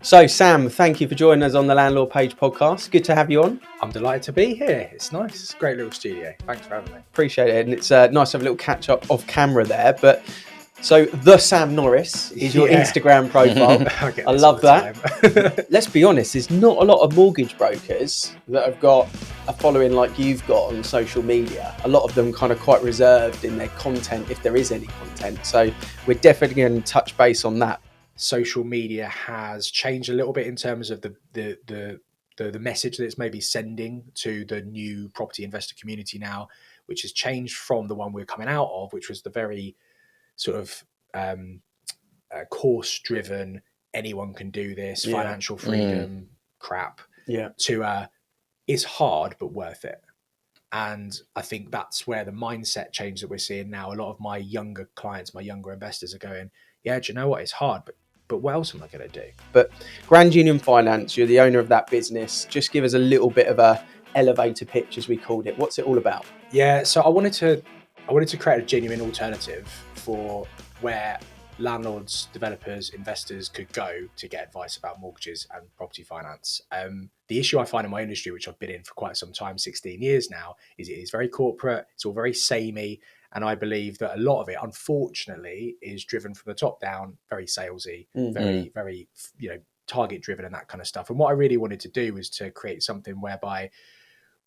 So, Sam, thank you for joining us on the Landlord Page podcast. Good to have you on. I'm delighted to be here. It's nice. It's a great little studio. Thanks for having me. Appreciate it. And it's nice to have a little catch up off camera there. But so, the Sam Norris is your Instagram profile. I love that. Let's be honest, there's not a lot of mortgage brokers that have got a following like you've got on social media. A lot of them kind of quite reserved in their content, if there is any content. So, we're definitely going to touch base on that. Social media has changed a little bit in terms of the message that it's maybe sending to the new property investor community now, which has changed from the one we're coming out of, which was the very sort of course driven, anyone can do this, financial freedom crap, to it's hard but worth it. And I think that's where the mindset change that we're seeing now. A lot of my younger clients, my younger investors are going, yeah, do you know what? It's hard, but what else am I going to do? But Grand Union Finance, you're the owner of that business. Just give us a little bit of a elevator pitch, as we called it. What's it all about? Yeah, so I wanted to create a genuine alternative for where landlords, developers, investors could go to get advice about mortgages and property finance. The issue I find in my industry, which I've been in for quite some time, 16 years now, is it is very corporate. It's all very samey. And I believe that a lot of it, unfortunately, is driven from the top down, very salesy, very, very, target driven and that kind of stuff. And what I really wanted to do was to create something whereby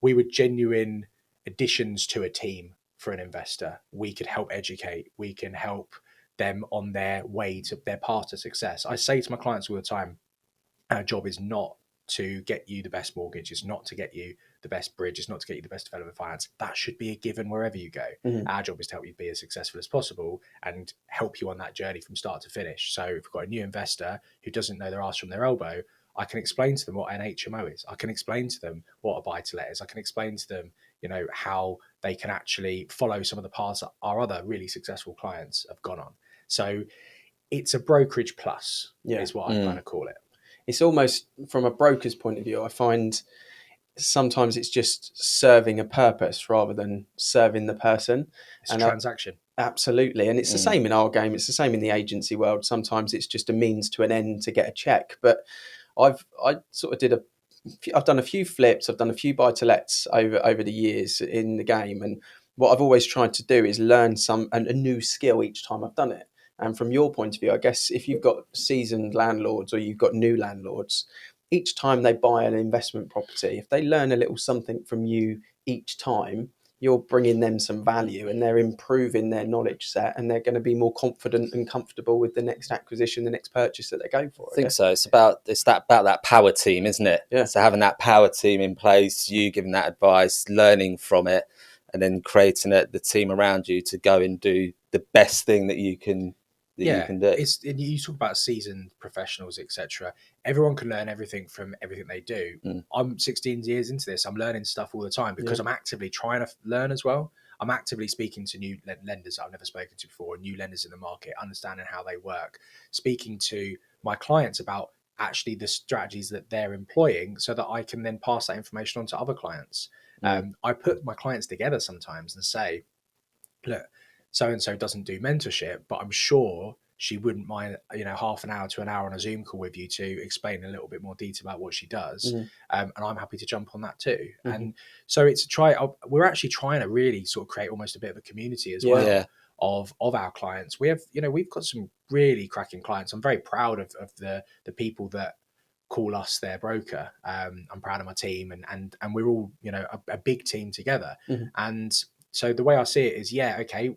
we were genuine additions to a team for an investor. We could help educate. We can help them on their way to their path to success. I say to my clients all the time, our job is not to get you the best mortgage. It's not to get you the best bridge. It's not to get you the best development finance. That should be a given wherever you go. Our job is to help you be as successful as possible and help you on that journey from start to finish. So if we've got a new investor who doesn't know their arse from their elbow, I can explain to them what an HMO is. I can explain to them what a buy-to-let is. I can explain to them, how they can actually follow some of the paths that our other really successful clients have gone on. So it's a brokerage plus is what I'm going to call it. It's almost from a broker's point of view, I find sometimes it's just serving a purpose rather than serving the person. It's a transaction. Absolutely. And it's the same in our game. It's the same in the agency world. Sometimes it's just a means to an end to get a check. But I've done a few flips. I've done a few buy-to-lets over the years in the game. And what I've always tried to do is learn a new skill each time I've done it. And from your point of view, I guess if you've got seasoned landlords or you've got new landlords, each time they buy an investment property, if they learn a little something from you each time, you're bringing them some value and they're improving their knowledge set and they're going to be more confident and comfortable with the next acquisition, the next purchase that they go for. I think so. It's about that power team, isn't it? Yeah. So having that power team in place, you giving that advice, learning from it, and then creating the team around you to go and do the best thing that you can. You can do. You talk about seasoned professionals, etc. Everyone can learn everything from everything they do. I'm 16 years into this. I'm learning stuff all the time because I'm actively trying to learn as well. I'm actively speaking to new lenders I've never spoken to before, new lenders in the market, understanding how they work, speaking to my clients about actually the strategies that they're employing so that I can then pass that information on to other clients. I put my clients together sometimes and say, look, so-and-so doesn't do mentorship, but I'm sure she wouldn't mind, half an hour to an hour on a Zoom call with you to explain a little bit more detail about what she does. And I'm happy to jump on that too. And so we're actually trying to really sort of create almost a bit of a community as well of our clients. We have, we've got some really cracking clients. I'm very proud of the people that call us their broker. I'm proud of my team and we're all, a big team together. And so the way I see it is,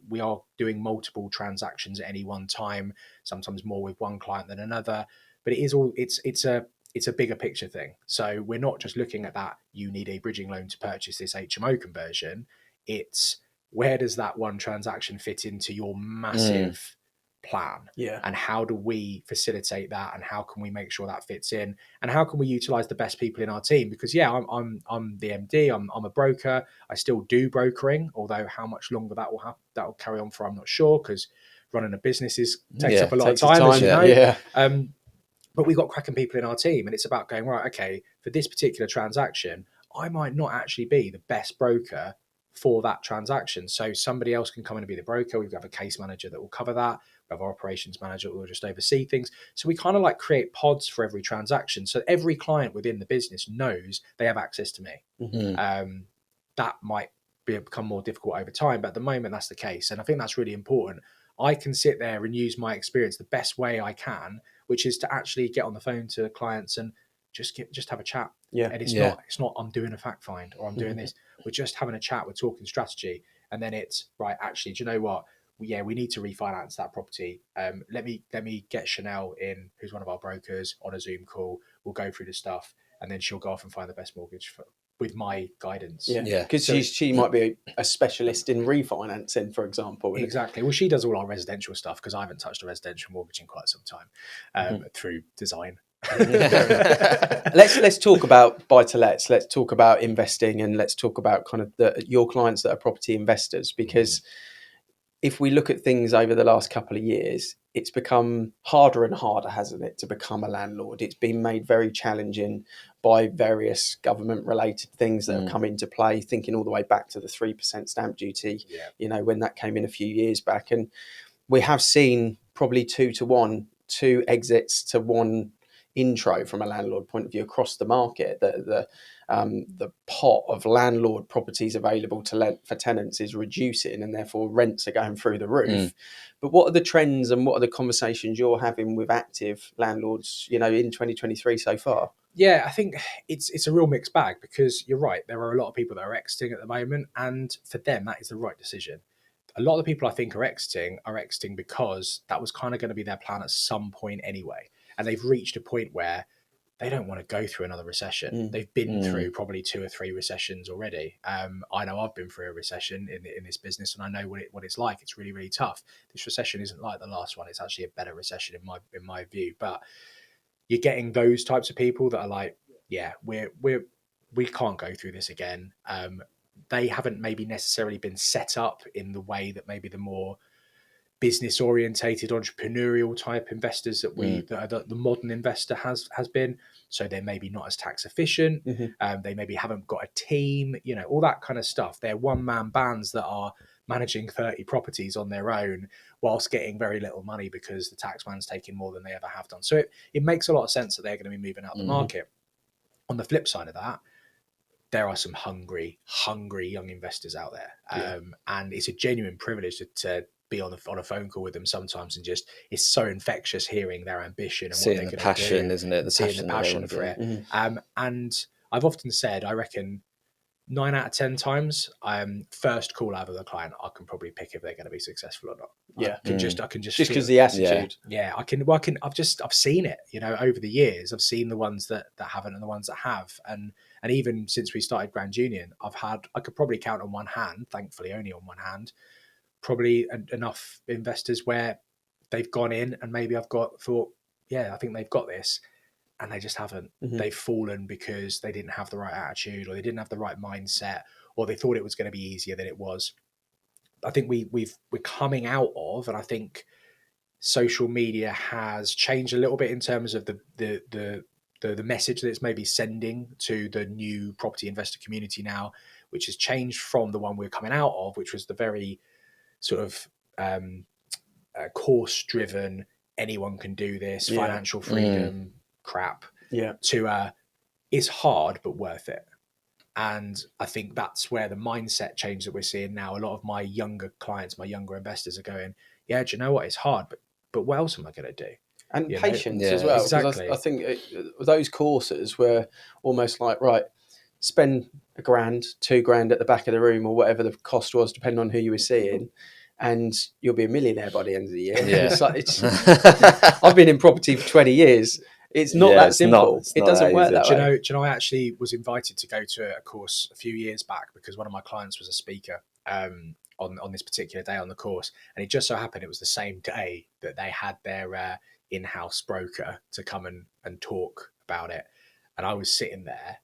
we are doing multiple transactions at any one time, sometimes more with one client than another, but it's a bigger picture thing. So we're not just looking at that, you need a bridging loan to purchase this HMO conversion. It's where does that one transaction fit into your massive plan? And how do we facilitate that? And how can we make sure that fits in? And how can we utilize the best people in our team? Because I'm the MD, I'm a broker. I still do brokering, although how much longer that will carry on for, I'm not sure, because running a business takes up a lot of time, as you know. But we've got cracking people in our team, and it's about going, right, okay, for this particular transaction, I might not actually be the best broker for that transaction. So somebody else can come in and be the broker. We've got a case manager that will cover that. We have our operations manager who will just oversee things. So we kind of like create pods for every transaction. So every client within the business knows they have access to me. That might become more difficult over time, but at the moment that's the case. And I think that's really important. I can sit there and use my experience the best way I can, which is to actually get on the phone to clients and just have a chat. Yeah. And it's not I'm doing a fact find or I'm doing this. We're just having a chat. We're talking strategy. And then it's right. Actually, do you know what? We need to refinance that property. Let me get Chanel in, who's one of our brokers, on a Zoom call. We'll go through the stuff, and then she'll go off and find the best mortgage with my guidance. Yeah, because she might be a specialist in refinancing, for example. Exactly. Well, she does all our residential stuff because I haven't touched a residential mortgage in quite some time through design. Let's talk about buy-to-lets. Let's talk about investing, and let's talk about kind of your clients that are property investors, because if we look at things over the last couple of years, it's become harder and harder, hasn't it, to become a landlord? It's been made very challenging by various government-related things that have come into play, thinking all the way back to the 3% stamp duty, when that came in a few years back. And we have seen probably 2 to 1, 2 exits to 1 intro from a landlord point of view across the market. The pot of landlord properties available to let for tenants is reducing, and therefore rents are going through the roof. But what are the trends and what are the conversations you're having with active landlords, in 2023 so far? Yeah, I think it's a real mixed bag, because you're right. There are a lot of people that are exiting at the moment, and for them, that is the right decision. A lot of the people I think are exiting because that was kind of going to be their plan at some point anyway. And they've reached a point where they don't want to go through another recession. They've been through probably 2 or 3 recessions already. I know I've been through a recession in this business, and I know what it's like. It's really, really tough. This recession isn't like the last one. It's actually a better recession in my view. But you're getting those types of people that are like, yeah, we can't go through this again. They haven't maybe necessarily been set up in the way that maybe the more business orientated entrepreneurial type investors that the modern investor has been. So they're maybe not as tax efficient. They maybe haven't got a team, all that kind of stuff. They're one-man bands that are managing 30 properties on their own whilst getting very little money because the taxman's taking more than they ever have done. So it makes a lot of sense that they're going to be moving out the market. On the flip side of that, there are some hungry young investors out there. And it's a genuine privilege to be on a phone call with them sometimes, and just it's so infectious hearing their ambition and seeing what they're the going to passion, do, isn't it? Seeing the passion for it. And I've often said, I reckon 9 out of 10 times, first call out of the client, I can probably pick if they're going to be successful or not. Yeah, I can just because the attitude. Yeah, I've seen it. Over the years, I've seen the ones that haven't and the ones that have, and even since we started Grand Union, I could probably count on one hand, thankfully only on one hand, probably enough investors where they've gone in and maybe thought, yeah, I think they've got this, and they just haven't. They've fallen because they didn't have the right attitude, or they didn't have the right mindset, or they thought it was going to be easier than it was. I think we're coming out of, and I think social media has changed a little bit in terms of the message that it's maybe sending to the new property investor community now, which has changed from the one we're coming out of, which was the very sort of course driven, anyone can do this, financial freedom crap, to it's hard but worth it. And I think that's where the mindset change that we're seeing now. A lot of my younger clients, my younger investors are going, yeah, do you know what? It's hard, but what else am I going to do? And patience as well. Exactly. I think those courses were almost like, right, spend $1,000, $2,000 at the back of the room, or whatever the cost was, depending on who you were seeing, and you'll be a millionaire by the end of the year. Yeah. I've been in property for 20 years. It's not that simple. It doesn't work that way. Do you know, I actually was invited to go to a course a few years back because one of my clients was a speaker on this particular day on the course. And it just so happened it was the same day that they had their in-house broker to come and talk about it. And I was sitting there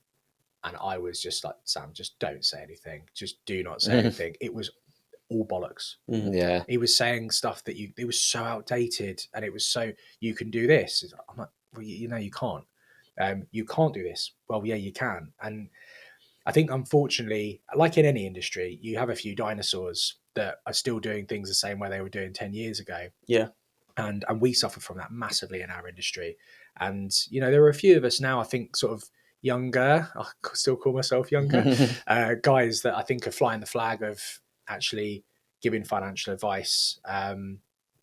and I was just like, Sam, just don't say anything. Just do not say anything. It was all bollocks. Yeah. He was saying stuff that it was so outdated, and it was so, you can do this. I'm like, well, you can't. You can't do this. Well, yeah, you can. And I think, unfortunately, like in any industry, you have a few dinosaurs that are still doing things the same way they were doing 10 years ago. Yeah. and we suffer from that massively in our industry. And there are a few of us now, I think, sort of younger, I still call myself younger, guys that I think are flying the flag of actually giving financial advice,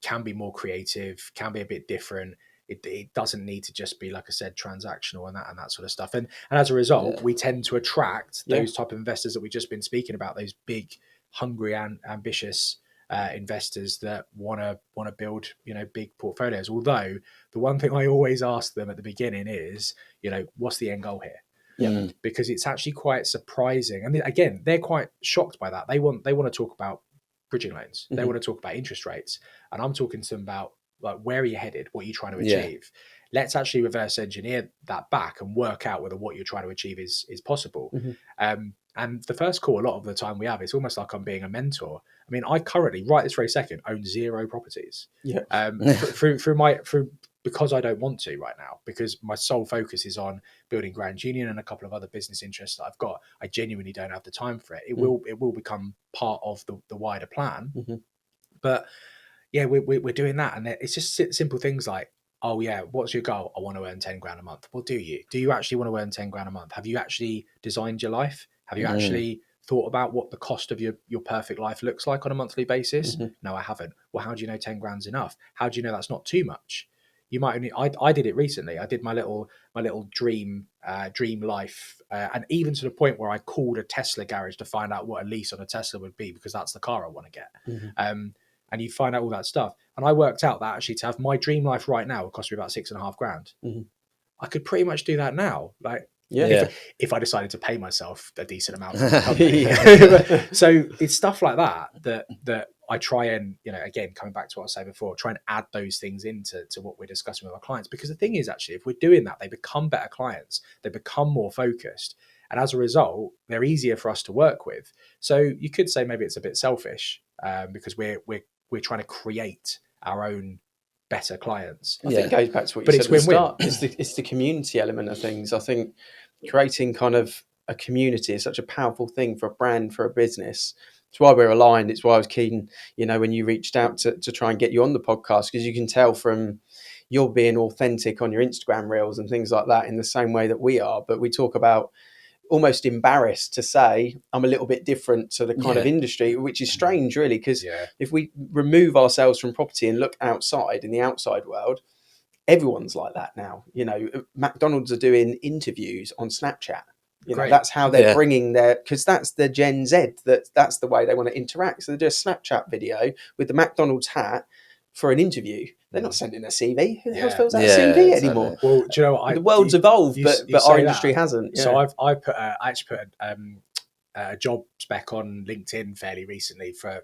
can be more creative, can be a bit different. It doesn't need to just be, like I said, transactional and that sort of stuff. And as a result, we tend to attract those type of investors that we've just been speaking about, those big, hungry and ambitious investors that want to build big portfolios. Although the one thing I always ask them at the beginning is, what's the end goal here? Because it's actually quite surprising. And again, they're quite shocked by that. They want to talk about bridging loans. They want to talk about interest rates. And I'm talking to them about, like, where are you headed? What are you trying to achieve? Let's actually reverse engineer that back and work out whether what you're trying to achieve is possible. And the first call, a lot of the time we have, it's almost like I'm being a mentor. I mean, I currently, right this very second, own 0 properties. Because I don't want to right now, because my sole focus is on building Grand Union and a couple of other business interests that I've got. I genuinely don't have the time for it. It will become part of the wider plan. But yeah, we're doing that, and it's just simple things like, oh yeah, what's your goal? I want to earn 10 grand a month. Well, do you actually want to earn 10 grand a month? Have you actually designed your life? Have you actually thought about what the cost of your perfect life looks like on a monthly basis? No, I haven't. Well, how do you know 10 grand's enough? How do you know that's not too much? You might only, I did it recently. I did my little dream life, and even to the point where I called a Tesla garage to find out what a lease on a Tesla would be, because that's the car I want to get. And you find out all that stuff. And I worked out that actually to have my dream life right now would cost me about 6.5 grand. I could pretty much do that now. Like, if I decided to pay myself a decent amount from the company. So it's stuff like that I try and, again, coming back to what I said before, try and add those things into what we're discussing with our clients. Because the thing is, actually, if we're doing that, they become better clients, they become more focused. And as a result, they're easier for us to work with. So you could say maybe it's a bit selfish, because we're trying to create our own better clients. I think it goes back to what you said at the start. It's the community element of things. I think creating kind of a community is such a powerful thing for a brand, for a business. It's why we're aligned. It's why I was keen, when you reached out to try and get you on the podcast, because you can tell from you're being authentic on your Instagram reels and things like that in the same way that we are. But we talk about almost embarrassed to say I'm a little bit different to the kind of industry, which is strange, really, because if we remove ourselves from property and look outside in the outside world, everyone's like that now. McDonald's are doing interviews on Snapchat. That's how they're bringing because that's the Gen Z, that's the way they want to interact. So they do a Snapchat video with the McDonald's hat for an interview. They're not sending a CV. Who the hell fills out a CV anymore? Well, do you know what? The world's evolved, but our industry hasn't. So I actually put a job spec on LinkedIn fairly recently for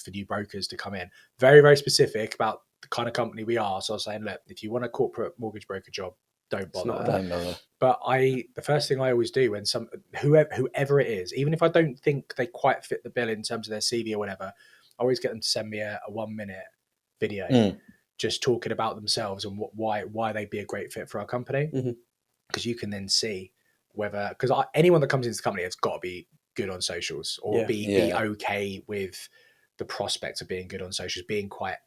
new brokers to come in. Very, very specific about the kind of company we are. So I was saying, look, if you want a corporate mortgage broker job, don't bother. But the first thing I always do when whoever it is, even if I don't think they quite fit the bill in terms of their CV or whatever, I always get them to send me a 1-minute video just talking about themselves and why they'd be a great fit for our company. Because you can then see whether, because anyone that comes into the company has got to be good on socials or be okay with the prospect of being good on socials, being quite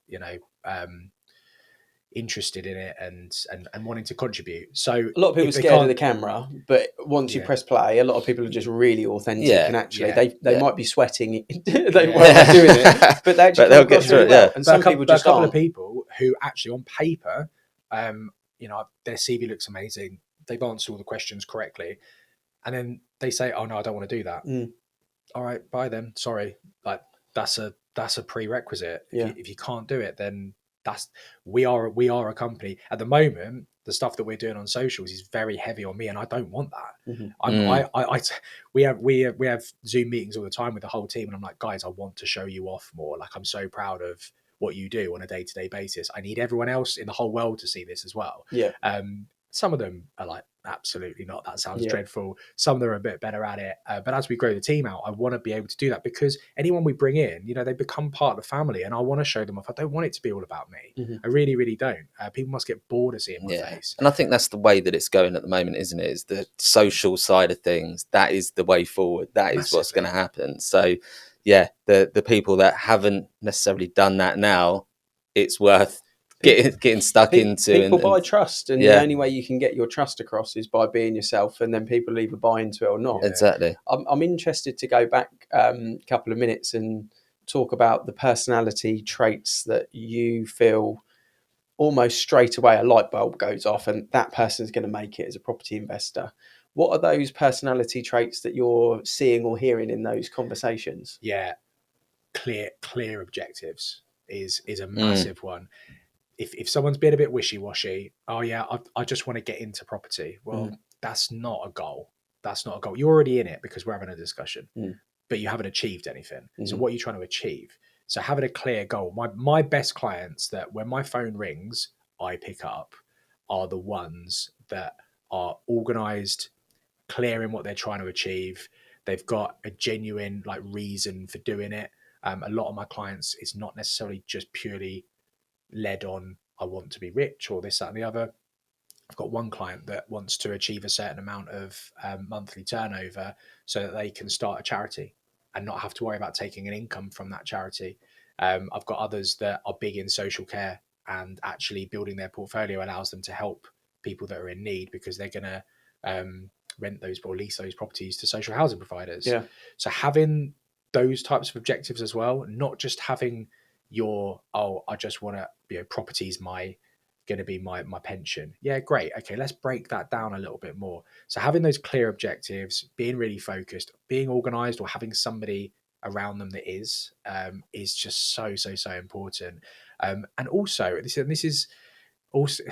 interested in it and wanting to contribite. So a lot of people are scared of the camera, but once you press play, a lot of people are just really authentic and actually they might be sweating they might be doing it, but they'll get through it. Well. And some people just a couple of people who actually on paper their CV looks amazing, they've answered all the questions correctly, and then they say, oh no, I don't want to do that. All right, bye then, sorry. Like that's a prerequisite. If you can't do it, then we are a company at the moment. The stuff that we're doing on socials is very heavy on me, and I don't want that. We have Zoom meetings all the time with the whole team, and I'm like, guys, I want to show you off more. Like, I'm so proud of what you do on a day-to-day basis. I need everyone else in the whole world to see this as well. Some of them are like, absolutely not, that sounds dreadful. Some of them are a bit better at it, but as we grow the team out, I want to be able to do that, because anyone we bring in, they become part of the family, and I want to show them off. I don't want it to be all about me. I really, really don't. People must get bored of seeing my face. And I think that's the way that it's going at the moment, isn't it? Is the social side of things. That is the way forward. That is what's going to happen. So the people that haven't necessarily done that now, it's worth getting stuck into. People buy trust, and the yeah, only way you can get your trust across is by being yourself, and then people either buy into it or not. exactly. I'm interested to go back a couple of minutes and talk about the personality traits that you feel almost straight away a light bulb goes off and that person's going to make it as a property investor. What are those personality traits that you're seeing or hearing in those conversations? Yeah, clear objectives is a massive one. If someone's been a bit wishy-washy, oh yeah, I just want to get into property. Well, that's not a goal. That's not a goal. You're already in it because we're having a discussion, but you haven't achieved anything. So what are you trying to achieve? So having a clear goal. My best clients that when my phone rings, I pick up are the ones that are organized, clear in what they're trying to achieve. They've got a genuine like reason for doing it. A lot of my clients, it's not necessarily just purely led on I want to be rich or this, that, and the other. I've got one client that wants to achieve a certain amount of monthly turnover so that they can start a charity and not have to worry about taking an income from that charity. I've got others that are big in social care, and actually building their portfolio allows them to help people that are in need because they're going to rent those or lease those properties to social housing providers. Yeah. So having those types of objectives as well, not just having your, oh, I just want to, property's going to be my pension. Yeah, great. Okay, let's break that down a little bit more. So having those clear objectives, being really focused, being organized, or having somebody around them that is just so important. And also, this is also,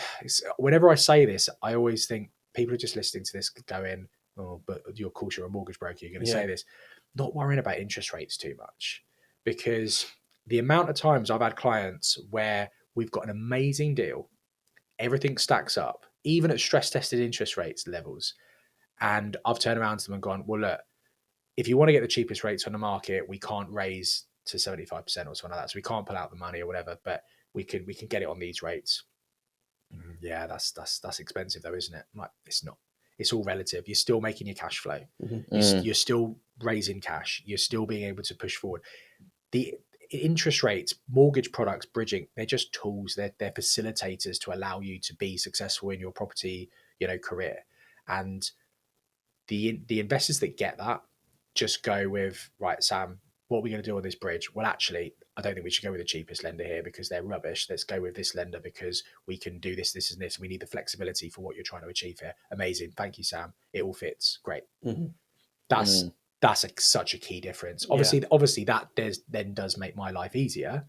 whenever I say this, I always think people are just listening to this going, oh, but of course you're a mortgage broker, you're going to say this. Not worrying about interest rates too much, because the amount of times I've had clients where we've got an amazing deal, everything stacks up, even at stress tested interest rates levels. And I've turned around to them and gone, well, look, if you want to get the cheapest rates on the market, we can't raise to 75% or something like that. So we can't pull out the money or whatever, but we can get it on these rates. Yeah, that's expensive though, isn't it? Like, it's not. It's all relative. You're still making your cash flow. You're still raising cash. You're still being able to push forward. The interest rates, mortgage products, bridging, they're just tools. They're facilitators to allow you to be successful in your property, career. And the investors that get that just go with, right, Sam, what are we going to do on this bridge? Well, actually, I don't think we should go with the cheapest lender here because they're rubbish. Let's go with this lender because we can do this, this, and this. We need the flexibility for what you're trying to achieve here. Amazing. Thank you, Sam. It all fits. Great. That's such a key difference. Obviously that then does make my life easier.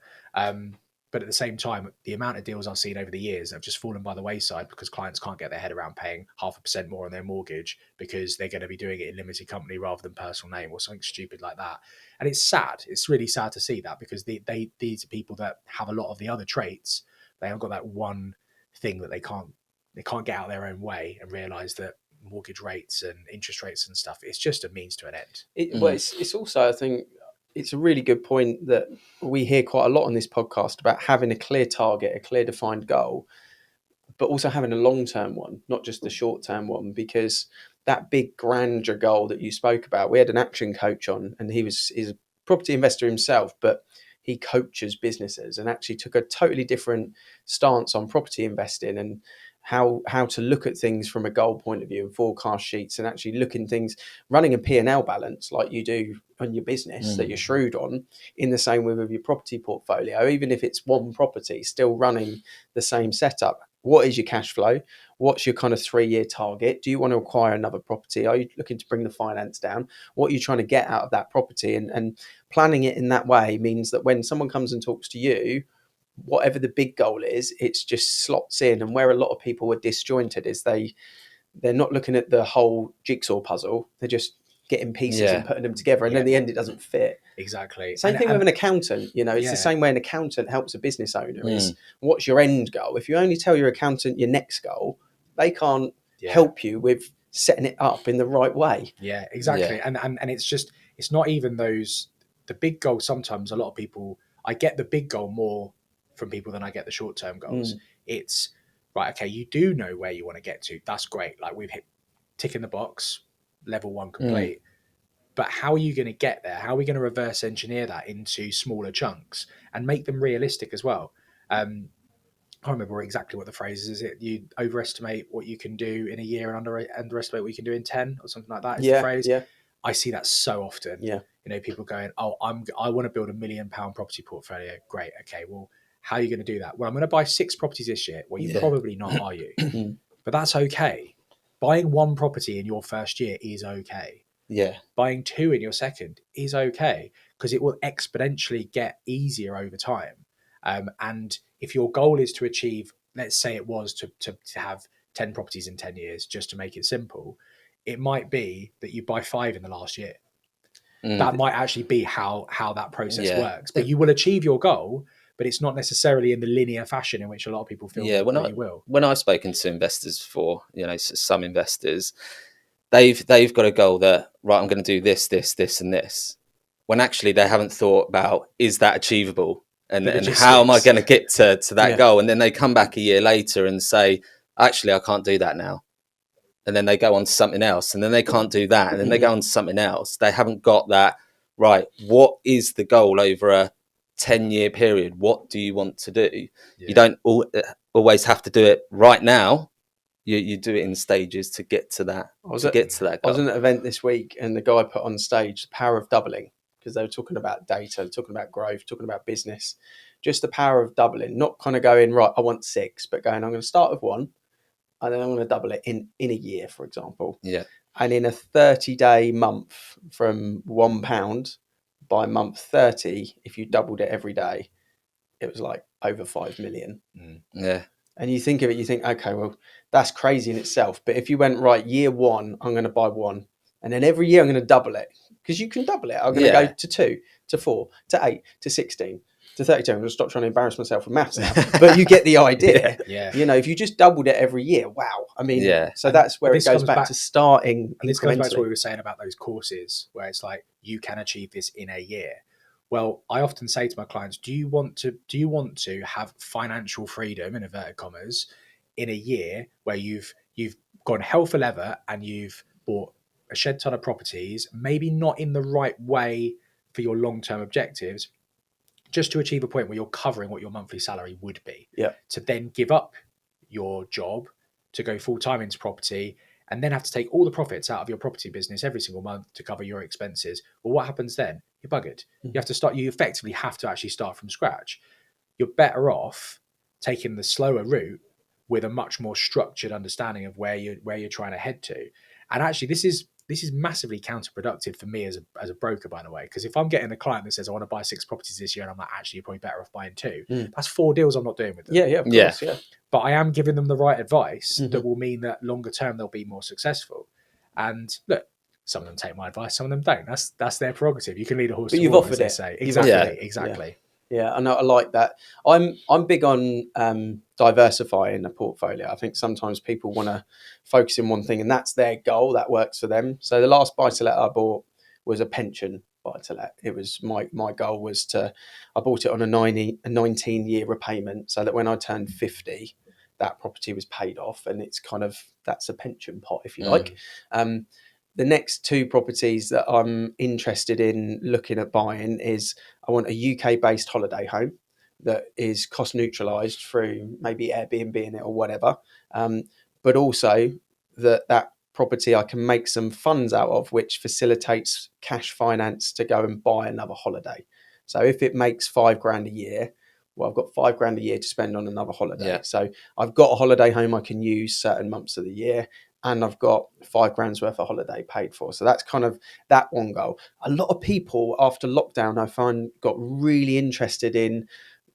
But at the same time, the amount of deals I've seen over the years have just fallen by the wayside because clients can't get their head around paying 0.5% more on their mortgage because they're going to be doing it in limited company rather than personal name or something stupid like that. And it's sad. It's really sad to see that because these are people that have a lot of the other traits. They haven't got that one thing that they can't get out their own way and realize that mortgage rates and interest rates and stuff, it's just a means to an end. Well, it's also, I think it's a really good point that we hear quite a lot on this podcast about having a clear target, a clear defined goal, but also having a long-term one, not just the short-term one, because that big grandeur goal that you spoke about, we had an action coach on and he's a property investor himself, but he coaches businesses and actually took a totally different stance on property investing and how to look at things from a goal point of view and forecast sheets and actually looking things, running a P&L balance like you do on your business that you're shrewd on, in the same way with your property portfolio, even if it's one property, still running the same setup. What is your cash flow? What's your kind of 3-year target? Do you want to acquire another property? Are you looking to bring the finance down? What are you trying to get out of that property? And planning it in that way means that when someone comes and talks to you, whatever the big goal is, it's just slots in. And where a lot of people are disjointed is they're not looking at the whole jigsaw puzzle. They're just getting pieces and putting them together. And then in the end, it doesn't fit. Exactly. Same thing with an accountant. It's the same way an accountant helps a business owner is what's your end goal? If you only tell your accountant your next goal, they can't help you with setting it up in the right way. Yeah, exactly. Yeah. And it's not even the big goals. Sometimes a lot of people, I get the big goal more from people than I get the short-term goals. It's right. Okay. You do know where you want to get to. That's great. Like we've hit tick in the box, level 1 complete. But how are you going to get there? How are we going to reverse engineer that into smaller chunks and make them realistic as well? I remember exactly what the phrase is. Is it you overestimate what you can do in a year and underestimate what you can do in 10 or something like that? Is the phrase. Yeah. I see that so often. Yeah. You know, people going, "Oh, I want to build £1 million property portfolio." Great. Okay. Well, how are you going to do that? Well, I'm going to buy 6 properties this year. Well, you're probably not, are you? But that's okay. Buying 1 property in your first year is okay. Yeah. Buying 2 in your second is okay, because it will exponentially get easier over time. And if your goal is to achieve, let's say it was to have 10 properties in 10 years, just to make it simple, it might be that you buy 5 in the last year. That might actually be how that process works. But you will achieve your goal, but it's not necessarily in the linear fashion in which a lot of people feel that you will. When I've spoken to investors before, you know, some investors, they've got a goal that, right, I'm going to do this, this, this, and this, when actually they haven't thought about, is that achievable? And how am I going to get to that goal? And then they come back a year later and say, actually, I can't do that now. And then they go on to something else, and then they can't do that. And then they go on to something else. They haven't got that, right, what is the goal over a 10-year period? What do you want to do? You don't always have to do it right now. You do it in stages to get to that. I was at an event this week, and the guy put on stage the power of doubling, because they were talking about data, talking about growth, talking about business, just the power of doubling, not kind of going, right, I want 6, but going, I'm going to start with 1, and then I'm going to double it in a year, for example. Yeah. And in a 30-day month, from £1 by month 30, if you doubled it every day, it was like over 5 million. Yeah. And you think of it, you think, okay, well, that's crazy in itself. But if you went, right, year 1, I'm going to buy 1. And then every year I'm going to double it, because you can double it. I'm going to go to 2, to 4, to 8, to 16, to 32. I'm going to stop trying to embarrass myself with maths now. But you get the idea. You know, if you just doubled it every year, wow. I mean, so that's where it goes back to starting. And this goes back to what we were saying about those courses, where it's like, you can achieve this in a year. Well, I often say to my clients, do you want to have financial freedom, in inverted commas, in a year where you've gone hell for leather and you've bought a shed ton of properties, maybe not in the right way for your long-term objectives, just to achieve a point where you're covering what your monthly salary would be, to then give up your job to go full-time into property, and then have to take all the profits out of your property business every single month to cover your expenses? Well, what happens then? You're buggered. You effectively have to actually start from scratch. You're better off taking the slower route with a much more structured understanding of where you're trying to head to. And actually, this is massively counterproductive for me as a broker, by the way, because if I'm getting a client that says, I want to buy 6 properties this year, and I'm like, actually, you're probably better off buying 2. That's 4 deals I'm not doing with them. Of course, But I am giving them the right advice that will mean that longer term they'll be more successful. And look, some of them take my advice, some of them don't. That's their prerogative. You can lead a horse. But you've offered it. Say. Exactly. Yeah, I know. I like that. I'm big on diversifying a portfolio. I think sometimes people want to focus in one thing, and that's their goal. That works for them. So the last buy-to-let I bought was a pension buy-to-let. It was my goal was I bought it on a 19-year repayment, so that when I turned 50, that property was paid off, and it's kind of, that's a pension pot, if you like. The next 2 properties that I'm interested in looking at buying is, I want a UK-based holiday home that is cost neutralised through maybe Airbnb in it or whatever, but also that property I can make some funds out of, which facilitates cash finance to go and buy another holiday. So if it makes £5,000 a year, well, I've got £5,000 a year to spend on another holiday. So I've got a holiday home I can use certain months of the year, and I've got £5,000 worth of holiday paid for. So that's kind of that one goal. A lot of people after lockdown, I find, got really interested in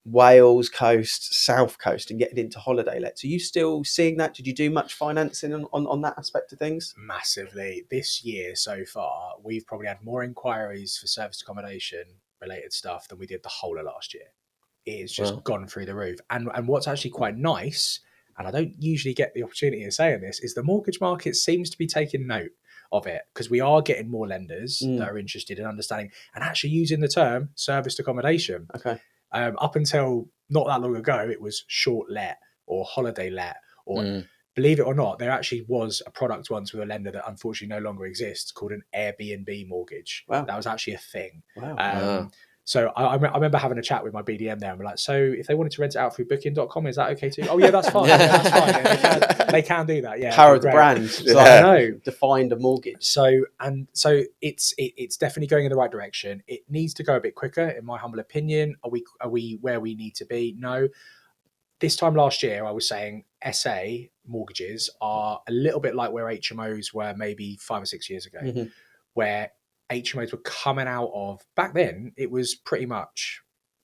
Wales coast, South Coast, and getting into holiday lets. Are you still seeing that? Did you do much financing on that aspect of things? Massively. This year so far, we've probably had more inquiries for serviced accommodation related stuff than we did the whole of last year. It's just gone through the roof. And what's actually quite nice, and I don't usually get the opportunity of saying this, is the mortgage market seems to be taking note of it, because we are getting more lenders that are interested in understanding and actually using the term serviced accommodation. Okay. Up until not that long ago, it was short let or holiday let, or believe it or not, there actually was a product once with a lender that unfortunately no longer exists called an Airbnb mortgage. Wow. That was actually a thing. Wow. So I remember having a chat with my BDM there, and we're like, so if they wanted to rent it out through booking.com, is that okay too? Oh yeah, that's fine. Yeah, that's fine. Yeah, they can do that. Yeah, power of the brand. So I know defined a mortgage. So it's definitely going in the right direction. It needs to go a bit quicker, in my humble opinion. Are we where we need to be? No. This time last year, I was saying SA mortgages are a little bit like where HMOs were maybe 5 or 6 years ago, where HMOs were coming out of, back then, it was pretty much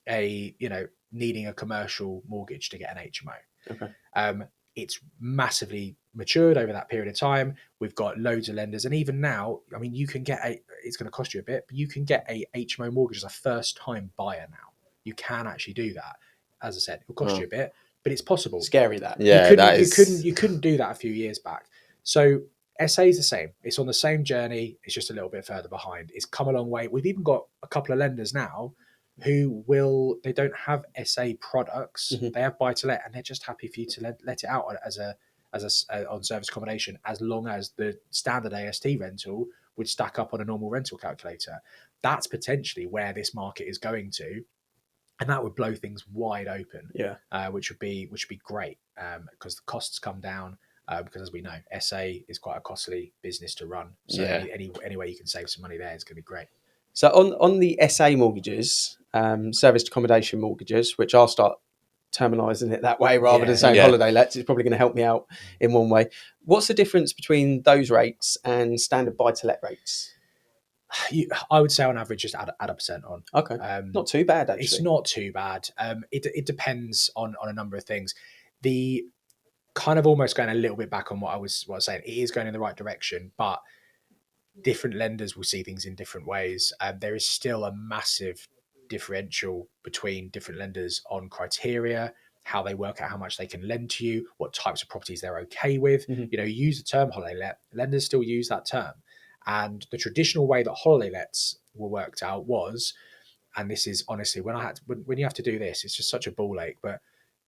needing a commercial mortgage to get an HMO. Okay. It's massively matured over that period of time. We've got loads of lenders. And even now, I mean, you can get it's going to cost you a bit, but you can get a HMO mortgage as a first time buyer now. You can actually do that. As I said, it'll cost you a bit, but it's possible. Scary that. Yeah, you couldn't do that a few years back. So SA is the same. It's on the same journey. It's just a little bit further behind. It's come a long way. We've even got a couple of lenders now who they don't have SA products. They have buy to let, and they're just happy for you to let it out as a on service accommodation, as long as the standard AST rental would stack up on a normal rental calculator. That's potentially where this market is going to. And that would blow things wide open, which would be great, because the costs come down. Because as we know, SA is quite a costly business to run. So any way you can save some money there is going to be great. So on the SA mortgages, serviced accommodation mortgages, which I'll start terminalising it that way rather than saying holiday lets, it's probably going to help me out in one way. What's the difference between those rates and standard buy-to-let rates? I would say on average just add a percent on. Okay, not too bad actually. It's not too bad. It depends on a number of things. The kind of almost going a little bit back on what I was saying, it is going in the right direction, but different lenders will see things in different ways. There is still a massive differential between different lenders on criteria, how they work out how much they can lend to you, what types of properties they're okay with. You use the term holiday let, lenders still use that term. And the traditional way that holiday lets were worked out was, and this is honestly, when you have to do this, it's just such a ball ache, but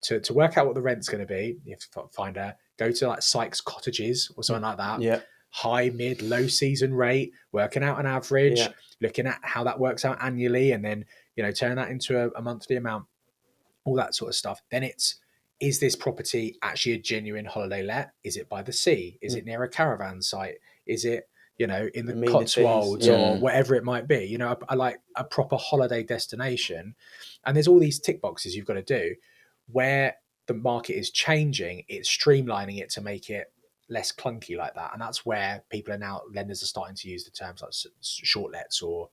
to work out what the rent's going to be, you have to go to like Sykes Cottages or something like that. Yeah. High, mid, low season rate, working out an average, looking at how that works out annually, and then, turn that into a monthly amount, all that sort of stuff. Then is this property actually a genuine holiday let? Is it by the sea? Is it near a caravan site? Is it, in the Cotswolds or whatever it might be? I like a proper holiday destination. And there's all these tick boxes you've got to do. Where the market is changing, it's streamlining it to make it less clunky like that. And that's where lenders are starting to use the terms like short lets or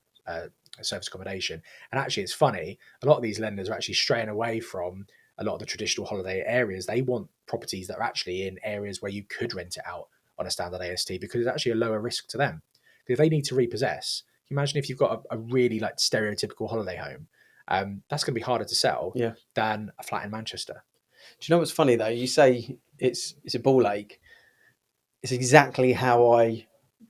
service accommodation. And actually, it's funny, a lot of these lenders are actually straying away from a lot of the traditional holiday areas. They want properties that are actually in areas where you could rent it out on a standard AST, because it's actually a lower risk to them. If they need to repossess, imagine if you've got a really like stereotypical holiday home, that's going to be harder to sell than a flat in Manchester. Do you know what's funny though? You say it's a ball ache. It's exactly how I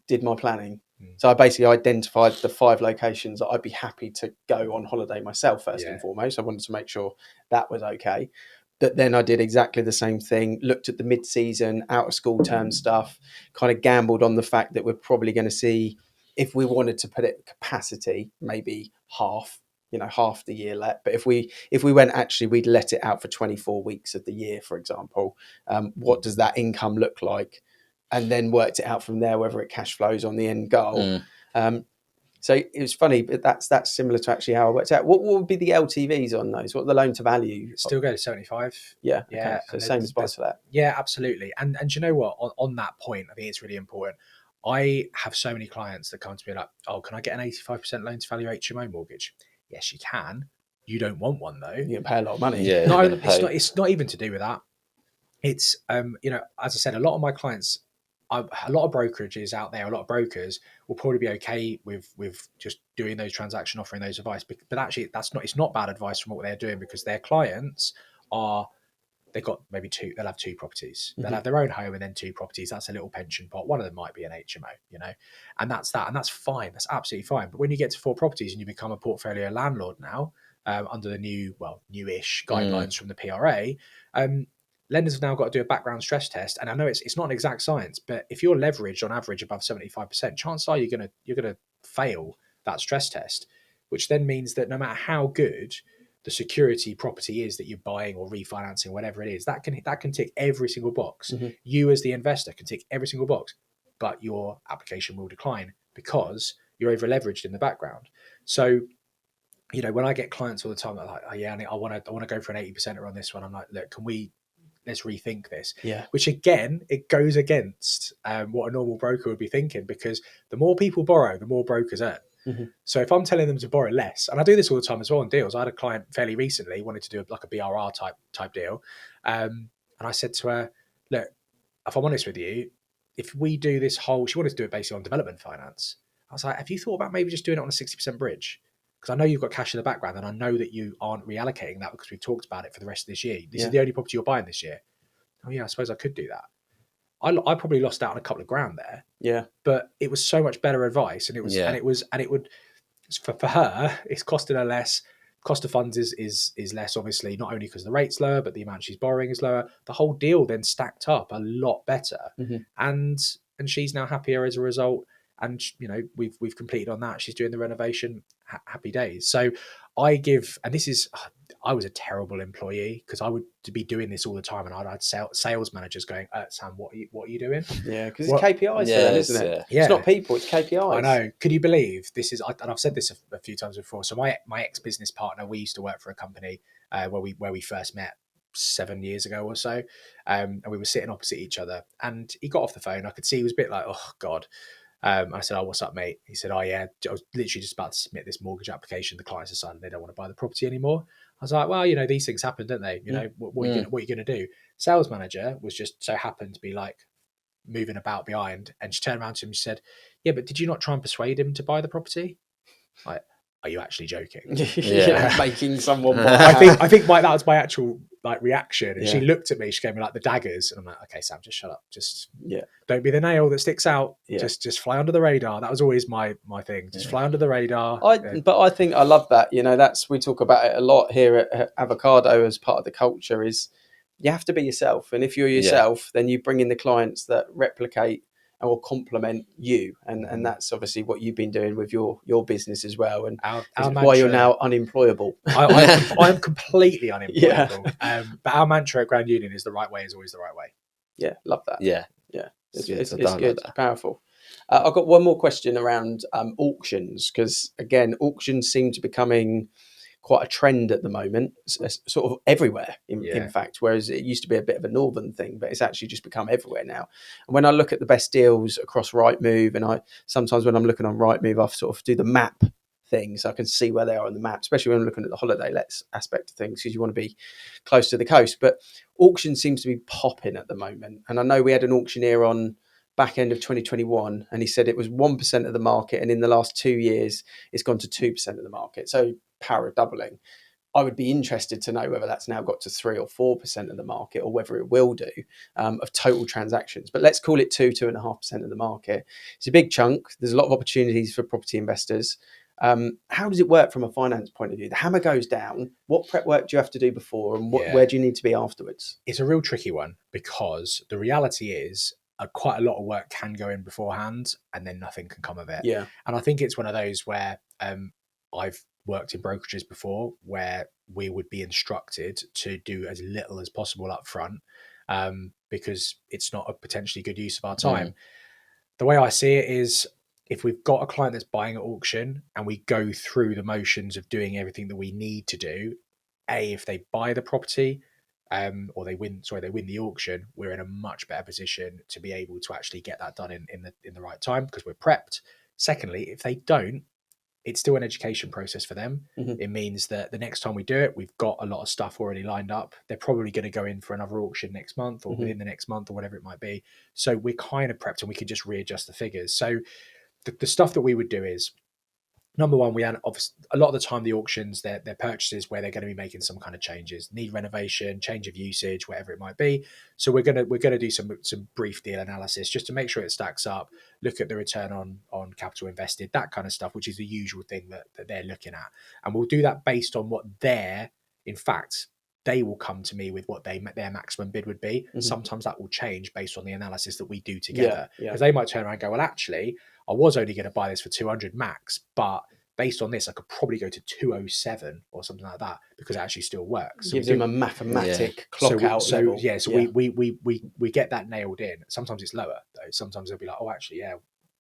did my planning. So I basically identified the 5 locations that I'd be happy to go on holiday myself first and foremost. I wanted to make sure that was okay. But then I did exactly the same thing, looked at the mid-season, out of school term stuff, kind of gambled on the fact that we're probably going to see, if we wanted to put it capacity, maybe half the year let. But if we went, actually, we'd let it out for 24 weeks of the year, for example. What does that income look like? And then worked it out from there, whether it cash flows on the end goal. So it was funny, but that's similar to actually how I worked out. What would be the LTVs on those? What are the loan to value? Still go to 75. Yeah. Okay. So same as buy to let. Yeah, absolutely. And you know what? On that point, I think it's really important. I have so many clients that come to me like, oh, can I get an 85% loan to value HMO mortgage? Yes, you can. You don't want one though. You can pay a lot of money. Yeah. No, it's not even to do with that. It's, as I said, a lot of my clients, a lot of brokerages out there, a lot of brokers will probably be okay with just doing those transaction, offering those advice. But actually, it's not bad advice from what they're doing, because their clients they've got maybe they'll have 2 properties. They'll have their own home and then 2 properties. That's a little pension pot. One of them might be an HMO, and that's that. And that's fine. That's absolutely fine. But when you get to 4 properties and you become a portfolio landlord now, under the newish guidelines from the PRA, lenders have now got to do a background stress test. And I know it's not an exact science, but if you're leveraged on average above 75%, chances are you're gonna fail that stress test. which then means that no matter how good the security property is that you're buying or refinancing, whatever it is, that can tick every single box. You as the investor can tick every single box, but your application will decline because you're over leveraged in the background. So, you know, when I get clients all the time, they're like, oh yeah, I want to go for an 80% on this one. I'm like, look, let's rethink this. Yeah. Which again, it goes against what a normal broker would be thinking, because the more people borrow, the more brokers earn. So if I'm telling them to borrow less, and I do this all the time as well on deals. I had a client fairly recently wanted to do like a BRR type deal, and I said to her, look, if I'm honest with you, if we do this whole, she wanted to do it basically on development finance. I was like, have you thought about maybe just doing it on a 60% bridge? Because I know you've got cash in the background, and I know that you aren't reallocating that because we've talked about it for the rest of this year. This is the only property you're buying this year. Oh yeah, I suppose I could do that. I probably lost out on a couple of grand there. Yeah. But it was so much better advice, and it would for her, it's costing her less. Cost of funds is less, obviously, not only because the rate's lower, but the amount she's borrowing is lower. The whole deal then stacked up a lot better, and she's now happier as a result. And you know, we've completed on that. She's doing the renovation. Happy days. So I was a terrible employee because I would be doing this all the time, and I'd had sales managers going, Sam, what are you doing? Yeah, because it's KPIs for them, isn't it? Yeah. It's not people, it's KPIs. I know. Could you believe this is? And I've said this a few times before. So my ex-business partner, we used to work for a company where we first met 7 years ago or so, and we were sitting opposite each other. And he got off the phone. I could see he was a bit like, oh God. I said, oh, what's up, mate? He said, oh, yeah, I was literally just about to submit this mortgage application. The client's decided they don't want to buy the property anymore. I was like, well, you know, these things happen, don't they? You know, what are you going to do? Sales manager was just so happened to be like moving about behind. And she turned around to him and she said, yeah, but did you not try and persuade him to buy the property? Like, are you actually joking? Making someone buy. I think that was my actual like reaction. And she looked at me, she gave me like the daggers, and I'm like, okay, Sam, just shut up. Just don't be the nail that sticks out. Just fly under the radar. That was always my thing. Just fly under the radar. But I think I love that. You know, we talk about it a lot here at Avocado as part of the culture is you have to be yourself. And if you're yourself, then you bring in the clients that replicate or complement you, and that's obviously what you've been doing with your business as well, and our why you're now unemployable. I'm completely unemployable. But our mantra at Grand Union is the right way is always the right way. Yeah, love that. Yeah, it's good. It's powerful. I've got one more question around auctions, because again, auctions seem to be becoming quite a trend at the moment, sort of everywhere in fact, whereas it used to be a bit of a northern thing, but it's actually just become everywhere now. And when I look at the best deals across Rightmove, and I sometimes when I'm looking on Rightmove, I sort of do the map thing so I can see where they are on the map, especially when I'm looking at the holiday lets aspect of things, because you want to be close to the coast. But auction seems to be popping at the moment, and I know we had an auctioneer on back end of 2021, and he said it was 1% of the market, and in the last 2 years it's gone to 2% of the market. So power of doubling. I would be interested to know whether that's now got to 3 or 4% of the market, or whether it will do of total transactions. But let's call it 2.5% of the market. It's a big chunk. There's a lot of opportunities for property investors. How does it work from a finance point of view? The hammer goes down. What prep work do you have to do before, and where do you need to be afterwards? It's a real tricky one, because the reality is quite a lot of work can go in beforehand, and then nothing can come of it. Yeah. And I think it's one of those where I've worked in brokerages before where we would be instructed to do as little as possible up front, because it's not a potentially good use of our time. The way I see it is, if we've got a client that's buying at auction and we go through the motions of doing everything that we need to do, if they buy the property or they win the auction, we're in a much better position to be able to actually get that done in the right time, because we're prepped. Secondly, if they don't, it's still an education process for them. It means that the next time we do it, we've got a lot of stuff already lined up. They're probably going to go in for another auction next month, or within the next month, or whatever it might be. So we're kind of prepped, and we can just readjust the figures. So the stuff that we would do is, number one, obviously a lot of the time the auctions, they're purchases where they're going to be making some kind of changes, need renovation, change of usage, whatever it might be. So we're gonna do some brief deal analysis just to make sure it stacks up, look at the return on capital invested, that kind of stuff, which is the usual thing that they're looking at. And we'll do that based on what they will come to me with what their maximum bid would be. Sometimes that will change based on the analysis that we do together, because they might turn around and go, well, actually, I was only going to buy this for 200 max, but based on this, I could probably go to 207 or something like that because it actually still works. So Gives them a mathematic clock out level. We get that nailed in. Sometimes it's lower though. Sometimes they'll be like, oh, actually, yeah,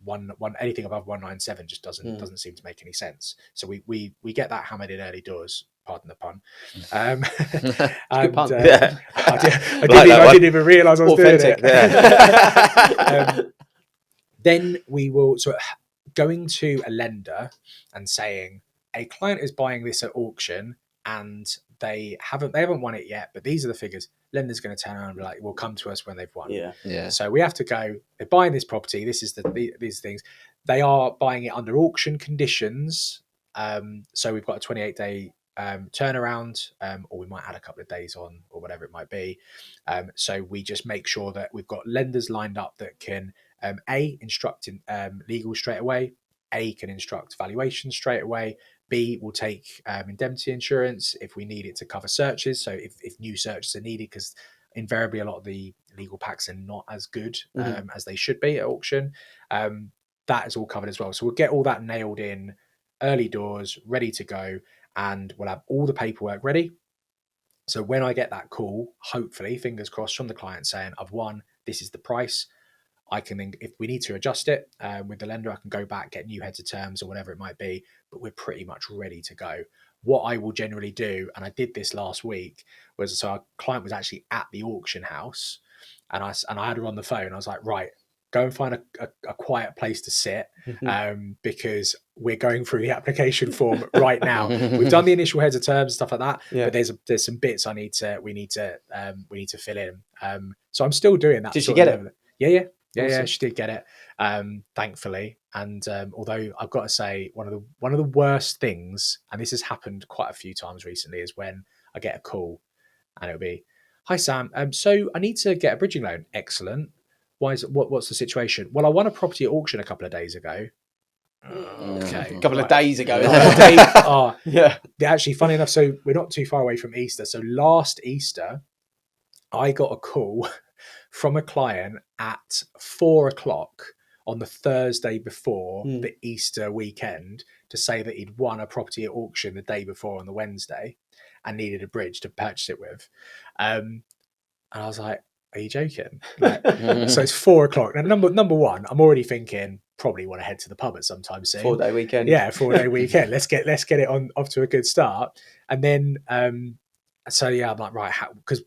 one anything above 197 just doesn't seem to make any sense. So we get that hammered in early doors. Pardon the pun. Good pun. I didn't even realise I was Authentic. doing it. Then we will going to a lender and saying a client is buying this at auction and they haven't won it yet, but these are the figures. Lender's going to turn around and be like, "Will come to us when they've won." Yeah. So we have to go. They're buying this property. This is these things. They are buying it under auction conditions. So we've got a 28-day turnaround, or we might add a couple of days on, or whatever it might be. So we just make sure that we've got lenders lined up that can instruct in legal straight away. A can instruct valuation straight away. B will take indemnity insurance if we need it to cover searches. So if new searches are needed, because invariably a lot of the legal packs are not as good as they should be at auction. That is all covered as well. So we'll get all that nailed in early doors, ready to go, and we'll have all the paperwork ready. So when I get that call, hopefully, fingers crossed, from the client saying, I've won, this is the price, I can then, if we need to adjust it with the lender, I can go back, get new heads of terms or whatever it might be, but we're pretty much ready to go. What I will generally do, and I did this last week, was so our client was actually at the auction house, and I had her on the phone. I was like, right, go and find a quiet place to sit, because we're going through the application form right now. We've done the initial heads of terms and stuff like that, but there's some bits we need to fill in. So I'm still doing that. Did she get it? Yeah. Awesome. Yeah, she did get it, thankfully. And although I've got to say, one of the worst things, and this has happened quite a few times recently, is when I get a call and it'll be, "Hi Sam, so I need to get a bridging loan." Excellent. What's the situation? Well, I won a property at auction a couple of days ago. Okay, a couple of days ago. Yeah. Actually, funny enough, so we're not too far away from Easter. So last Easter, I got a call from a client at 4:00 on the Thursday before the Easter weekend to say that he'd won a property at auction the day before on the Wednesday and needed a bridge to purchase it with. And I was like, are you joking? So it's 4:00. Now, number one, I'm already thinking probably want to head to the pub at some time soon. 4-day weekend. Yeah, 4-day weekend. Let's get it off to a good start. And then, I'm like, right, because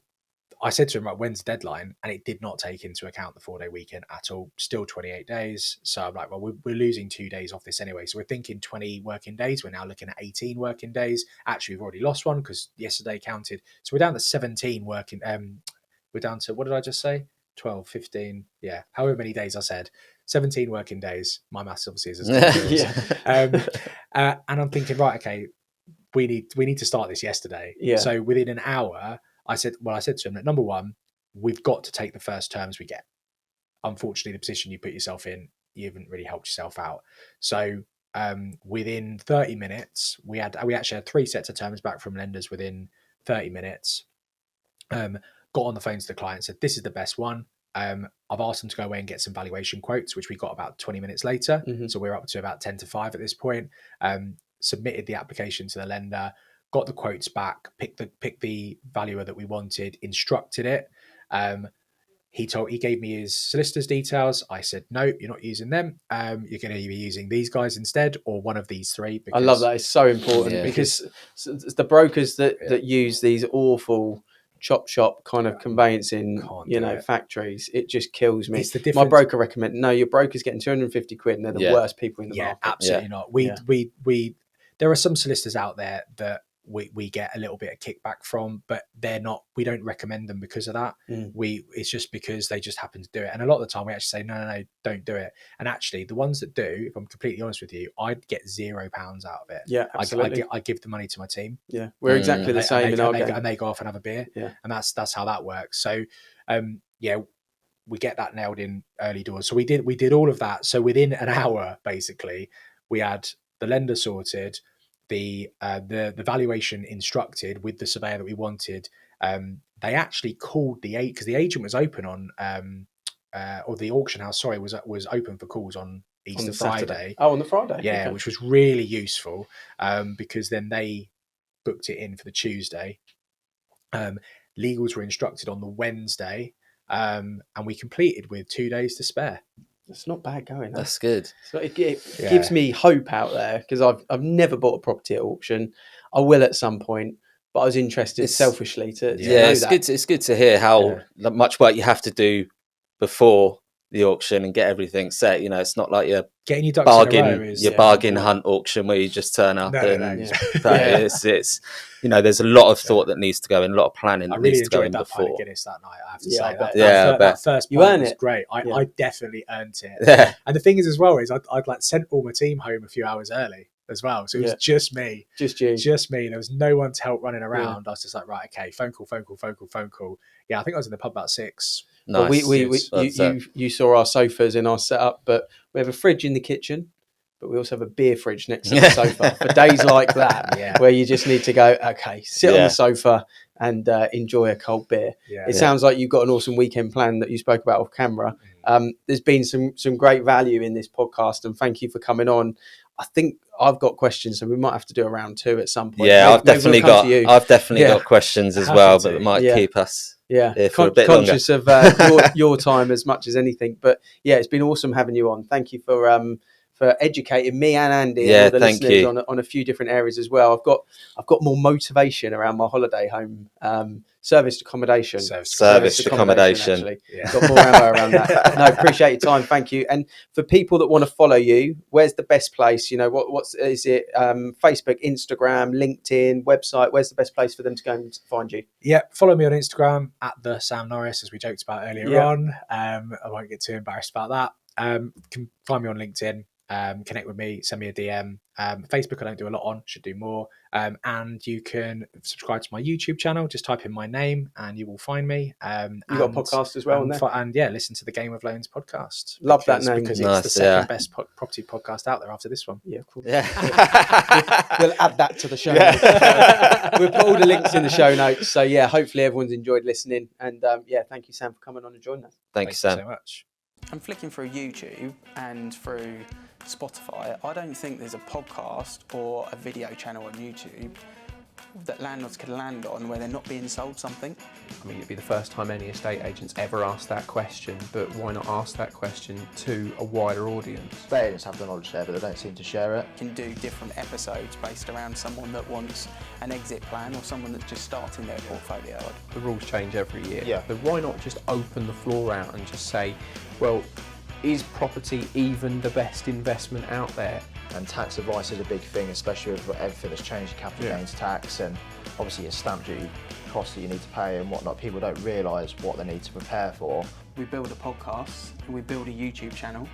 I said to him, right, when's the deadline? And it did not take into account the 4-day weekend at all. Still 28 days. So I'm like, well, we're losing 2 days off this anyway. So we're thinking 20 working days. We're now looking at 18 working days. Actually, we've already lost one because yesterday counted. So we're down to 17 working. We're down to, what did I just say? 12, 15. Yeah, however many days I said. 17 working days. My maths obviously is as good as yours. And I'm thinking, right, okay, we need to start this yesterday. Yeah. So within an hour, I said to him that number one, we've got to take the first terms we get. Unfortunately, the position you put yourself in, you haven't really helped yourself out. So within 30 minutes, we actually had 3 sets of terms back from lenders within 30 minutes. Got on the phone to the client, said, this is the best one. I've asked them to go away and get some valuation quotes, which we got about 20 minutes later. So we're up to about 10 to 5 at this point. Submitted the application to the lender, got the quotes back, picked the valuer that we wanted, instructed it. He gave me his solicitor's details. I said, no, you're not using them. You're going to be using these guys instead, or one of these 3. I love that. It's so important because the brokers that use these awful chop shop kind of conveyancing, factories, it just kills me. My broker recommended, no, your broker's getting 250 quid and they're the worst people in the market. Absolutely not. There are some solicitors out there that we get a little bit of kickback from, but they're not, we don't recommend them because of that. It's just because they just happen to do it. And a lot of the time we actually say, no, don't do it. And actually the ones that do, if I'm completely honest with you, I'd get £0 out of it. Yeah, absolutely. I give the money to my team. Yeah, we're exactly the same in our game. And they go off and have a beer. Yeah. And that's how that works. So, we get that nailed in early doors. So we did all of that. So within an hour, basically, we had the lender sorted, the valuation instructed with the surveyor that we wanted. They actually called the agent because the agent was open on, or the auction house, sorry, was open for calls on Easter Saturday. Friday. Oh, on the Friday. Yeah, okay. which was really useful because then they booked it in for the Tuesday. Legals were instructed on the Wednesday, and we completed with 2 days to spare. It's not bad going. That's good. So it gives me hope out there because I've never bought a property at auction. I will at some point, but I was interested selfishly to know it's that. good. It's good to hear how much work you have to do before the auction and get everything set. You know, it's not like your getting your ducks in a row is bargain hunt auction where you just turn up it's you know, there's a lot of thought that needs to go in, a lot of planning that needs to go in before. I really enjoyed that pint of Guinness that night, I have to say. That first pint was great. I definitely earned it. Yeah. And the thing is as well is I'd like sent all my team home a few hours early as well. So it was just me. Just me. There was no one to help running around. I was just like, right, okay, phone call. Yeah, I think I was in the pub about 6. Nice. Well, you saw our sofas in our setup, but we have a fridge in the kitchen, but we also have a beer fridge next to the sofa for days like that, where you just need to go, okay, sit on the sofa and enjoy a cold beer. It sounds like you've got an awesome weekend plan that you spoke about off camera. There's been some great value in this podcast, and thank you for coming on. I think I've got questions, so we might have to do a round 2 at some point. Yeah, I've definitely got questions as well, but it might keep us here for a bit conscious longer. Of your time as much as anything. But yeah, it's been awesome having you on. Thank you for educating me and Andy and all the listeners on a few different areas as well. I've got more motivation around my holiday home. Serviced accommodation. Serviced accommodation. Actually. Got more ammo around that. No, appreciate your time. Thank you. And for people that want to follow you, where's the best place? You know, what's is it? Facebook, Instagram, LinkedIn, website. Where's the best place for them to go and find you? Yeah, follow me on Instagram at the Sam Norris, as we joked about earlier on. I won't get too embarrassed about that. You can find me on LinkedIn. Connect with me, send me a DM. Facebook I don't do a lot on, should do more. And you can subscribe to my YouTube channel, just type in my name and you will find me. You got a podcast as well on there? And listen to the Game of Loans podcast. Love that name. Because it's the second best property podcast out there after this one. Yeah, cool. We'll add that to the show notes. We'll put all the links in the show notes. So yeah, hopefully everyone's enjoyed listening. And thank you, Sam, for coming on and joining us. Thank you, Sam. So much. I'm flicking through YouTube and through Spotify. I don't think there's a podcast or a video channel on YouTube that landlords can land on where they're not being sold something. I mean, it'd be the first time any estate agents ever asked that question, but why not ask that question to a wider audience? Estate agents have the knowledge there, but they don't seem to share it. You can do different episodes based around someone that wants an exit plan or someone that's just starting their portfolio. The rules change every year, but why not just open the floor out and just say, well, is property even the best investment out there? And tax advice is a big thing, especially with everything that's changed, capital gains tax and obviously your stamp duty costs that you need to pay and whatnot. People don't realise what they need to prepare for. We build a podcast and we build a YouTube channel,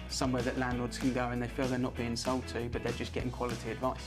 somewhere that landlords can go and they feel they're not being sold to, but they're just getting quality advice.